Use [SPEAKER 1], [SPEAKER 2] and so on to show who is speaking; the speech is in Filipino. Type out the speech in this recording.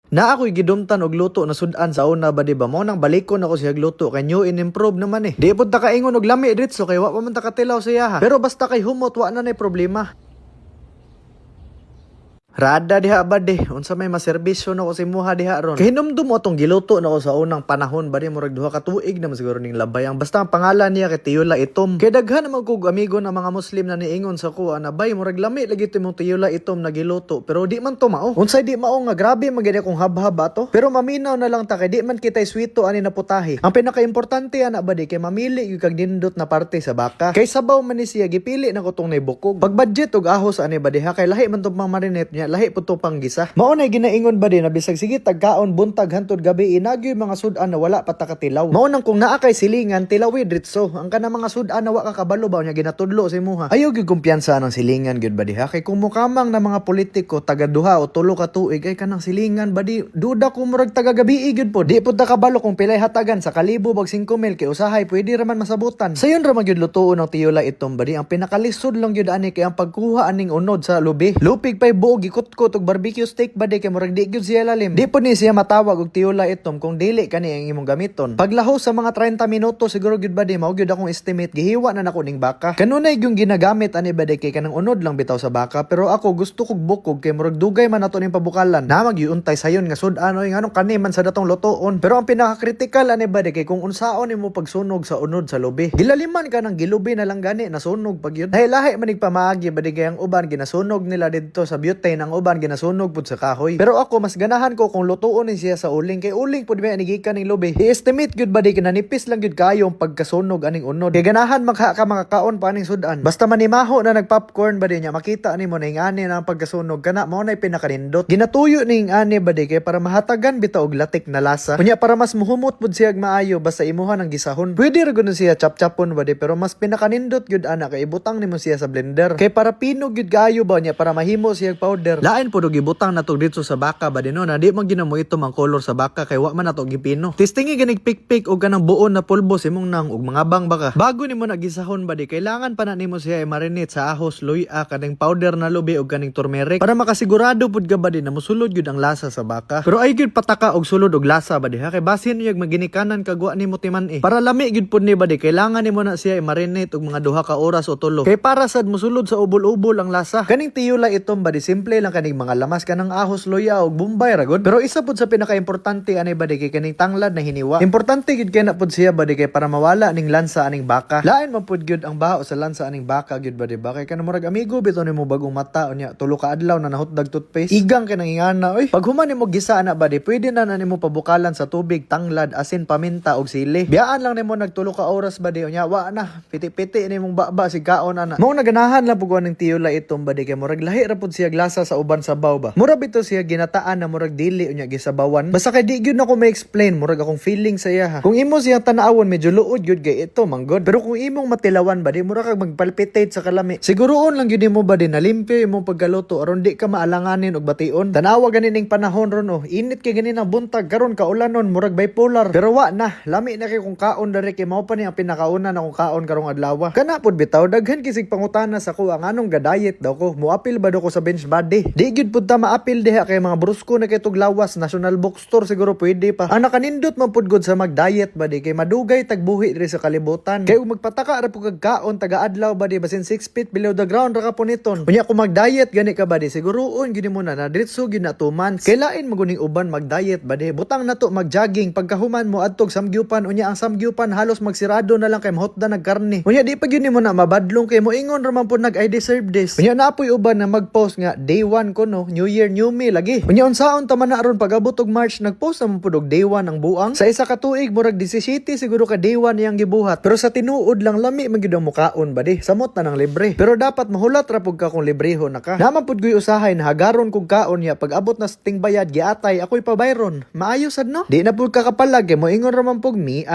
[SPEAKER 1] Na ako'y gidumtan og luto na sudan sa una ba di ba mo nang balikon ako siya luto kay new in improve naman eh. Di pud ta kaingon og lami diretso kay wa pa man ta katilaw siya ha. Pero basta kay humot wa na nay problema. Rada diha ba de, unsa may maserbisyo na ko si muha diha ron. Kay hinumdum mo atong giluto na ko sa unang panahon ba di murag duha ka tuig na siguro ning labayang. Basta ang pangalan niya kay Tiyula Itom. Kay daghan naman kog amigo na mga Muslim na niingon sa kuha na bay murag lami lagi timong Tiyula Itom na giluto. Pero di man to mao. Unsay di mao nga grabe magid akong habhab ato. Pero maminaw na lang ta kay di man kitay sweeto ani na putahe. Ang pinaka-importante ana ba di kay mamili gyud kag nindot na parte sa baka. Kay sabaw man ni siya gipili na ko tong naibukog. Pag budget og ahos ani ba diha kay lahi man tong marinate niya lahi po to pang gisa. Mao na ginaingon ba din na bisag sige tagkaon buntag hantod gabi inagyo mga sudan na wala patakatilaw. Mao nang kung naa kay silingan tilawi dritso. Ang kana mga sudan na wa ka kabalo ba nya ginatudlo si muha. Ayaw gyud kumpiyansa ng silingan gyud ba diha kay kung mukamang na mga politiko taga duha o tulo ka tuig ay kanang silingan ba di duda ko murag taga gabi gyud po. Di pud ta kabalo kung pilay hatagan sa kalibo bag 5,000 kay usahay pwede ra man masabutan. Sayon ra man gyud lutuon ng Tiyula Itom ba di ang pinakalisod lang gyud ani kay ang pagkuha aning unod sa lubi. Lupig pay buog gikut-kot og barbecue steak ba di kay murag di gyud siya lalim. Di po ni siya matawag og Tiyula Itom kung dili kani ang imong gamiton. Paglahos sa mga 30 minuto siguro gyud ba di mao gyud akong estimate gihiwa na nako ning baka. Kanunay yung ginagamit ani ba di kay kanang unod lang bitaw sa baka pero ako gusto kog bukog kay murag dugay man ato ning pabukalan. Na magyuntay sayon nga sud-ano nganong kani man sa datong lutoon. Pero ang pinaka-critical ani ba di kay kung unsaon nimo pagsunog sa unod sa lubi. Gilaliman ka ng gilubi na lang gani nasunog pag yun. Lahi man nigpamaagi ba di kay ang uban ginasunog nila didto sa butane ang uban ginasunog pud sa kahoy. Pero ako mas ganahan ko kung lutuon ni siya sa uling kay uling pud may anigikan ning lubi. I-estimate gyud ba di kinanipis lang gyud kayo ang pagkasunog aning unod. Kay ganahan magha ka mga kaon pa aning sudan. Basta manimaho na nagpopcorn ba di nya makita nimo na ing ani na ang pagkasunog kana mao nay pinakanindot. Ginatuyo ning ani ba di kay para mahatagan bitaw og latik na lasa. Kunya para mas muhumot pud siya maayo basta imuha ng gisahon. Pwede ra gud siya chap-chapon ba di pero mas pinakanindot gyud ana kay ibutang nimo siya sa blender. Kay para pinog gyud kayo ba niya para mahimo siya powder. Lain pud og ibutang nato dito sa baka ba di no na di man ginamo ito mang color sa baka kay wa man nato gipino. Tistingi ganig pikpik og kanang buon na pulbo imong nang og mga bang baka. Bago nimo nagisahon ba di kailangan pa na nimo siya i-marinate sa ahos, luya, kaning powder na lubi og kaning turmeric para makasigurado pud ka ba di na mosulod gyud ang lasa sa baka. Pero ay gyud pataka og sulod og lasa ba di ha kay basin niyo maginikanan kagwa nimo timan para lami gyud pud ni ba di kailangan nimo na siya i-marinate og mga duha ka oras o tulo. Kay para sad mosulod sa ubol-ubol ang lasa. Kaning Tiyula Itom ba di simple lang kaning mga lamas kanang ahos, luya og bumbay ra gud. Pero isa pud sa pinaka-importante ani ba di kay kaning tanglad na hiniwa. Importante gyud kay na pud siya ba di kay para mawala ning lansa aning baka. Lain man pud gyud ang baho sa lansa aning baka gyud ba di ba kay kanang murag amigo bitaw nimo bagong mata unya tulo ka adlaw na nahutdag toothpaste. Igang kay nang ingana oy. Pag human nimo gisa ana ba di pwede na nimo pabukalan sa tubig tanglad asin paminta og sili. Biyaan lang nimo nagtulo ka oras ba di unya wa na piti-piti nimong baba si kaon ana. Mao naganahan lang pug ning Tiyula Itom ba di kay murag lahi ra pud siya glasa sa uban sabaw ba. Mura bitaw siya ginataan na murag dili unya gisabawan. Basta kay di gyud nako ma-explain murag akong feeling sa iya ha. Kung imo siya tan-awon medyo luod gyud kay ito manggod. Pero kung imong matilawan ba di mura kag magpalpitate sa kalami. Siguroon lang gyud nimo ba di nalimpyo imong pagkaluto aron di ka maalanganin og bation. Tanawa ganin ning panahon ron oh. Init kay ganin ang buntag karon kaulanon murag bipolar. Pero wa na lami na kay kung kaon diri kay mao pa ni ang pinakauna na kung kaon karong adlaw. Kana pud bitaw daghan kisig pangutana sa ko ang anong ga-diet daw ko. Muapil ba daw ko sa bench body? Di gyud pud ta maapil diha kay mga brusko na kay tuglawas National Bookstore siguro pwede pa. Ang nakanindot man pud gud sa mag-diet ba di kay madugay tagbuhi diri sa kalibutan. Kay ug magpataka ra pud kag kaon taga-adlaw ba di basin 6 feet below the ground ra ka puniton. Unya kung mag-diet gani ka ba di siguroon gini mo na diretso gyud na 2 months. Kay lain maguning uban mag-diet ba di butang nato mag-jogging pagkahuman mo adtog samgyupan unya ang samgyupan halos magsirado na lang kay mahotda nagkarne. Unya di pa gyud nimo na mabadlong kay mo ingon ra man pud nag I deserve this. Unya naapoy uban na mag-post nga day 1 ko no New Year New Me lagi. Unya unsaon ta man na aron pag-abot og March nag-post naman pud og day 1 ang buang. Sa isa ka tuig murag 17 siguro ka day 1 yang gibuhat. Pero sa tinuod lang lami man gyud ang mukaon ba di. Samot na nang libre. Pero dapat mahulat ra pud ka kung libreho na ka. Naman pud guy usahay na hagaron kog kaon ya pag-abot na sa tingbayad giatay ako'y pabayron. Maayo sad no. Di na pud ka kapalag kay mo ingon ra man pug mi